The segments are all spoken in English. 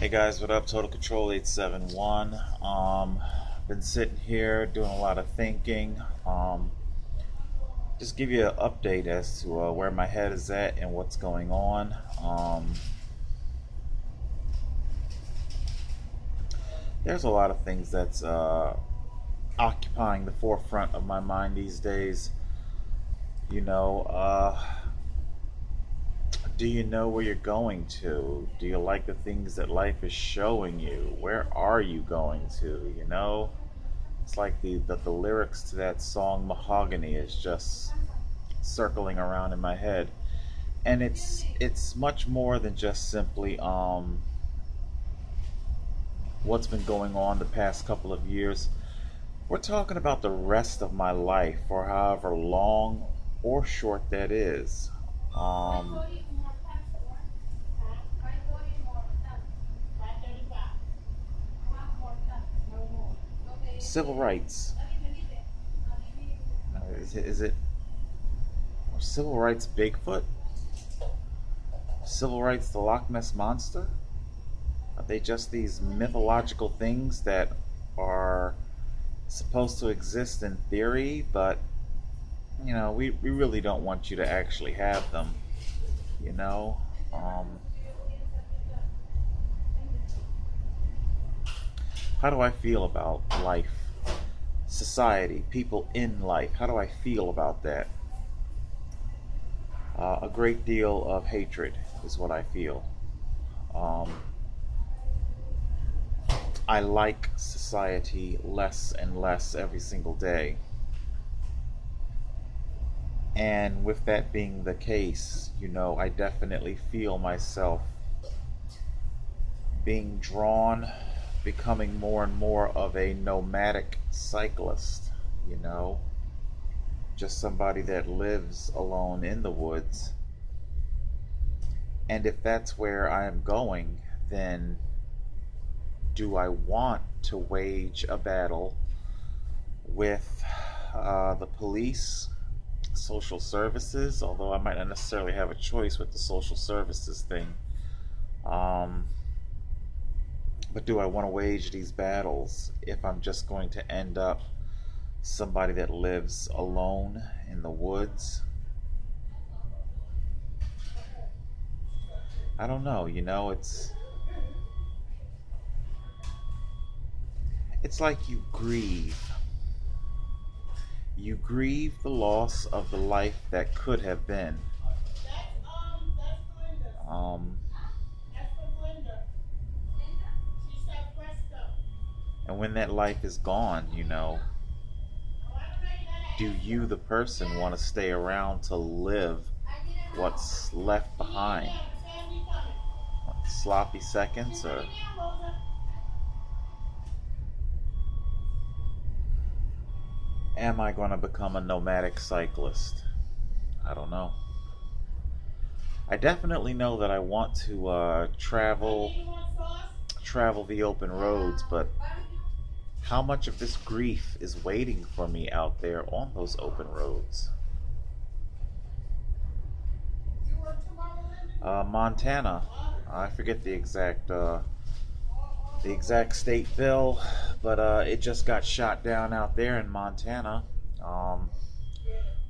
Hey guys, what up? Total Control 871. Been sitting here doing a lot of thinking. Just give you an update as to where my head is at and what's going on. There's a lot of things that's occupying the forefront of my mind these days. You know, do you know where you're going to? Do you like the things that life is showing you? Where are you going to? It's like the lyrics to that song Mahogany is just circling around in my head. And it's much more than just simply what's been going on the past couple of years. We're talking about the rest of my life, for however long or short that is. Um, Civil rights. Is it civil rights Bigfoot? Civil rights the Loch Ness Monster? Are they just these mythological things that are supposed to exist in theory, but we really don't want you to actually have them, you know? Um, how do I feel about life, society, people in life? How do I feel about that? A great deal of hatred is what I feel. Um, I like society less and less every single day. And with that being the case, I definitely feel myself being drawn, becoming more and more of a nomadic cyclist, you know, just somebody that lives alone in the woods. And if that's where I am going, then do I want to wage a battle with the police, social services, although I might not necessarily have a choice with the social services thing. Um, but do I want to wage these battles if I'm just going to end up somebody that lives alone in the woods? I don't know, it's like you grieve. You grieve the loss of the life that could have been. Um, and when that life is gone, do you, the person, want to stay around to live what's left behind? What, sloppy seconds, or am I going to become a nomadic cyclist? I don't know. I definitely know that I want to travel the open roads, but how much of this grief is waiting for me out there on those open roads? Montana. I forget the exact state bill, but it just got shot down out there in Montana. Um,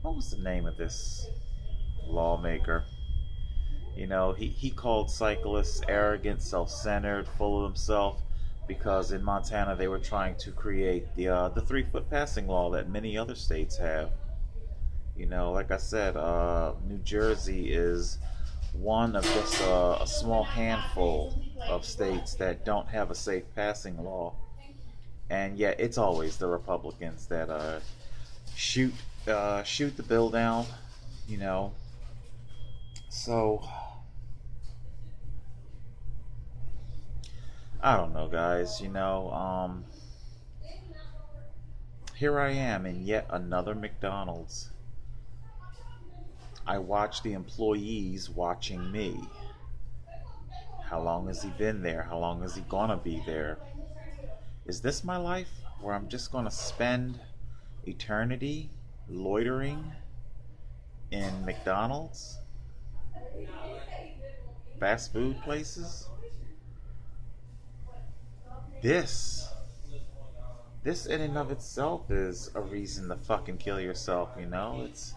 what was the name of this lawmaker? He called cyclists arrogant, self-centered, full of himself, because in Montana they were trying to create the 3 foot passing law that many other states have. Like I said, New Jersey is one of just a small handful of states that don't have a safe passing law, and yet it's always the Republicans that shoot shoot the bill down. You know, so I don't know, guys. Here I am in yet another McDonald's. I watch the employees watching me. How long has he been there? How long is he gonna be there? Is this my life where I'm just gonna spend eternity loitering in McDonald's? Fast food places? this this in and of itself is a reason to fucking kill yourself, you know? It's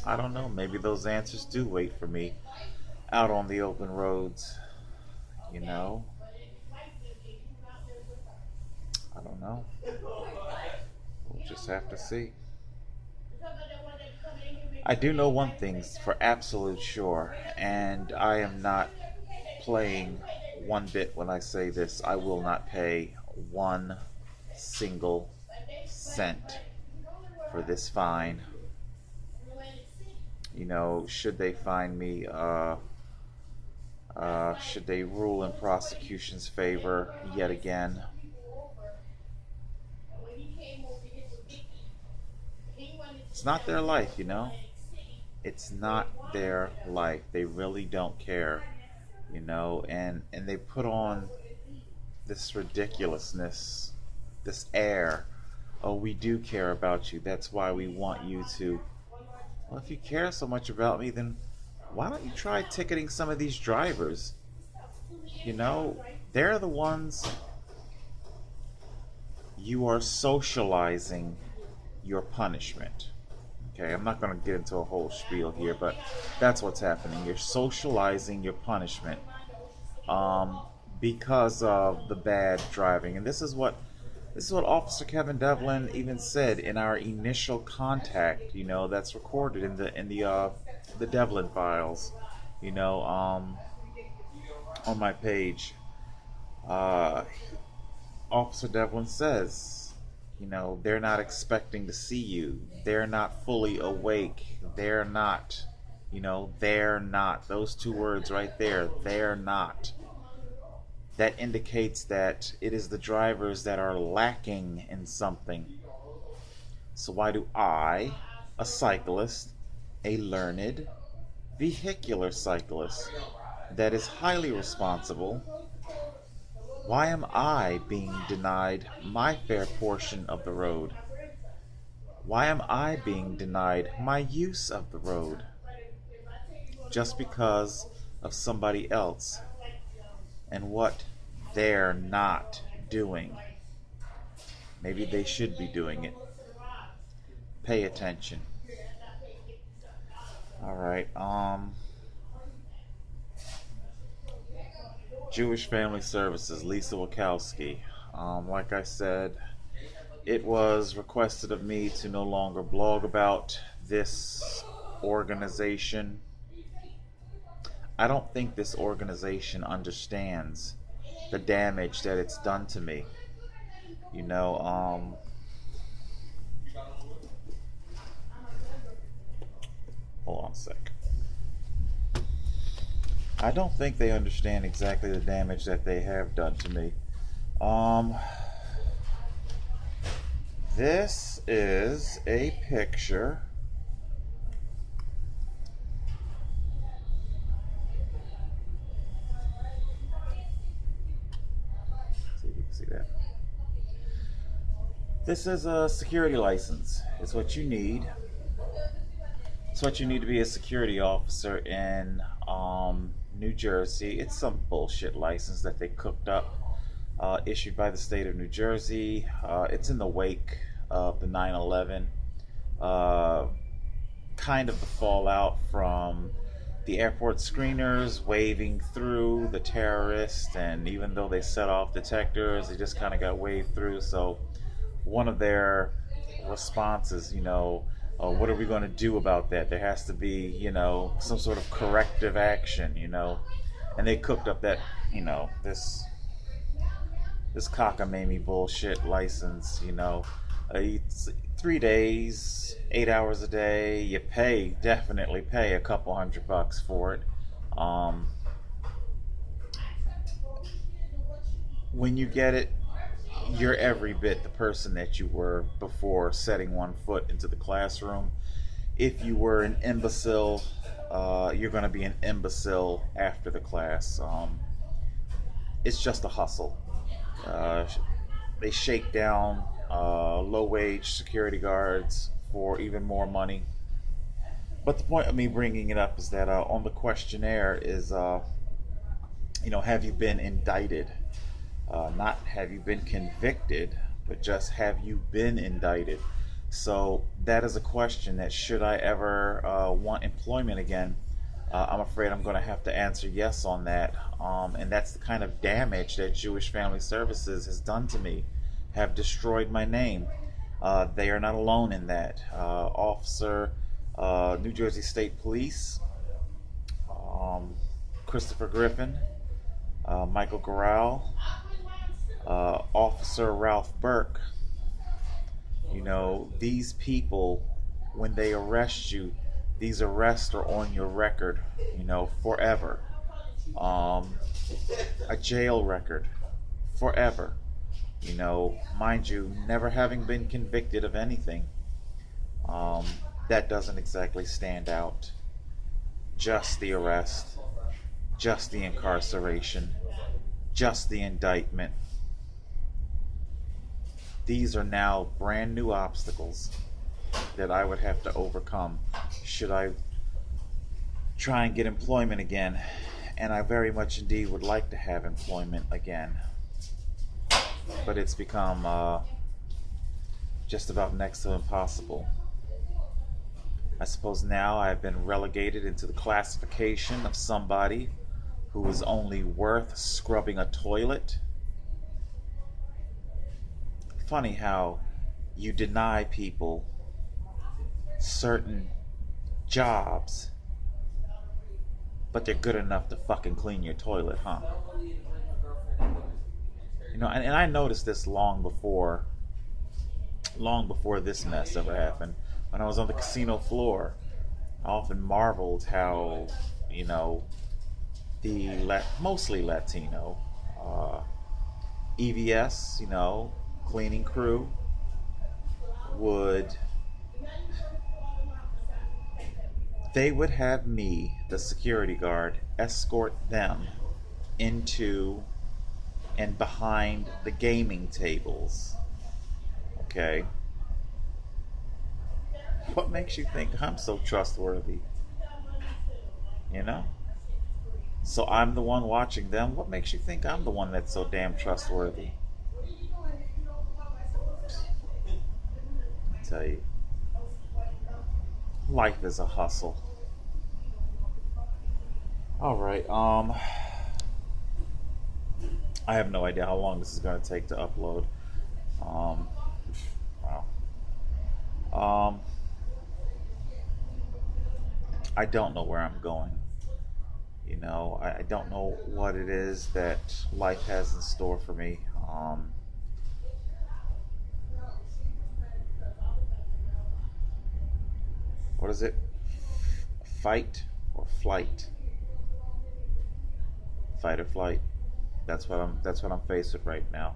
I don't know, maybe those answers do wait for me out on the open roads, you know? I don't know. We'll just have to see. I do know one thing for absolute sure, and I am not playing one bit when I say this. I will not pay one single cent for this fine. You know, should they find me, should they rule in prosecution's favor yet again? It's not their life, you know? It's not their life. They really don't care, you know? And they put on this ridiculousness, this air. Oh, we do care about you. That's why we want you to. Well, if you care so much about me, then why don't you try ticketing some of these drivers? You know, they're the ones you are socializing your punishment. Okay, I'm not going to get into a whole spiel here, but that's what's happening. You're socializing your punishment because of the bad driving. And this is what Officer Kevin Devlin even said in our initial contact. You know, that's recorded in the Devlin files. You know, on my page. Officer Devlin says, you know, they're not expecting to see you. They're not fully awake. They're not. You know, they're not. Those two words right there, they're not. That indicates that it is the drivers that are lacking in something. So why do I, a cyclist, a learned, vehicular cyclist that is highly responsible, why am I being denied my fair portion of the road? Why am I being denied my use of the road? Just because of somebody else and what they're not doing. Maybe they should be doing it. Pay attention. Alright, Jewish Family Services, Lisa Wachowski. Like I said, it was requested of me to no longer blog about this organization. I don't think this organization understands the damage that it's done to me. You know, hold on a sec. I don't think they understand exactly the damage that they have done to me. This is a picture. See if you can see that. This is a security license. It's what you need. It's what you need to be a security officer in New Jersey. It's some bullshit license that they cooked up, issued by the state of New Jersey. It's in the wake of the 9/11, kind of the fallout from the airport screeners waving through the terrorists, and even though they set off detectors, they just kind of got waved through. So one of their responses, you know, what are we going to do about that? There has to be, you know, some sort of corrective action, you know. And they cooked up that, you know, this cockamamie bullshit license, you know. 3 days, 8 hours a day. You definitely pay a couple $100 for it. When you get it, you're every bit the person that you were before setting one foot into the classroom. If you were an imbecile, you're going to be an imbecile after the class. It's just a hustle. They shake down low-wage security guards for even more money. But the point of me bringing it up is that on the questionnaire is, have you been indicted? Not have you been convicted, but just have you been indicted? So that is a question that should I ever want employment again, I'm afraid I'm going to have to answer yes on that. And that's the kind of damage that Jewish Family Services has done to me, have destroyed my name. They are not alone in that. Officer, New Jersey State Police, Christopher Griffin, Michael Garral, Officer Ralph Burke. These people, when they arrest you, these arrests are on your record, forever. A jail record, forever. Mind you, never having been convicted of anything, that doesn't exactly stand out. Just the arrest, just the incarceration, just the indictment. These are now brand new obstacles that I would have to overcome should I try and get employment again. And I very much indeed would like to have employment again. But it's become just about next to impossible. I suppose now I've been relegated into the classification of somebody who is only worth scrubbing a toilet. Funny how you deny people certain jobs, but they're good enough to fucking clean your toilet, huh? And I noticed this long before this mess ever happened. When I was on the casino floor, I often marveled how, the mostly Latino EVS, cleaning crew would have me, the security guard, escort them into and behind the gaming tables. Okay? What makes you think I'm so trustworthy? So I'm the one watching them. What makes you think I'm the one that's so damn trustworthy? I tell you, life is a hustle. All right. I have no idea how long this is going to take to upload. Wow. I don't know where I'm going. I don't know what it is that life has in store for me. What is it? Fight or flight? Fight or flight? That's what I'm faced with right now.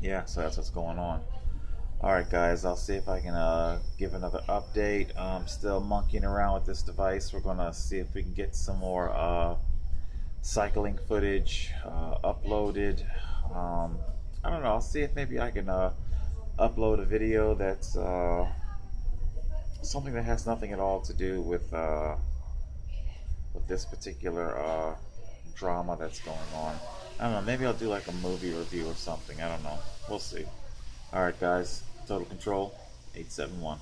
Yeah, so that's what's going on. Alright guys, I'll see if I can give another update. I'm still monkeying around with this device. We're gonna see if we can get some more cycling footage uploaded. I don't know, I'll see if maybe I can upload a video that's something that has nothing at all to do with this particular drama that's going on. I don't know, maybe I'll do like a movie review or something. I don't know. We'll see. Alright guys, Total Control 871.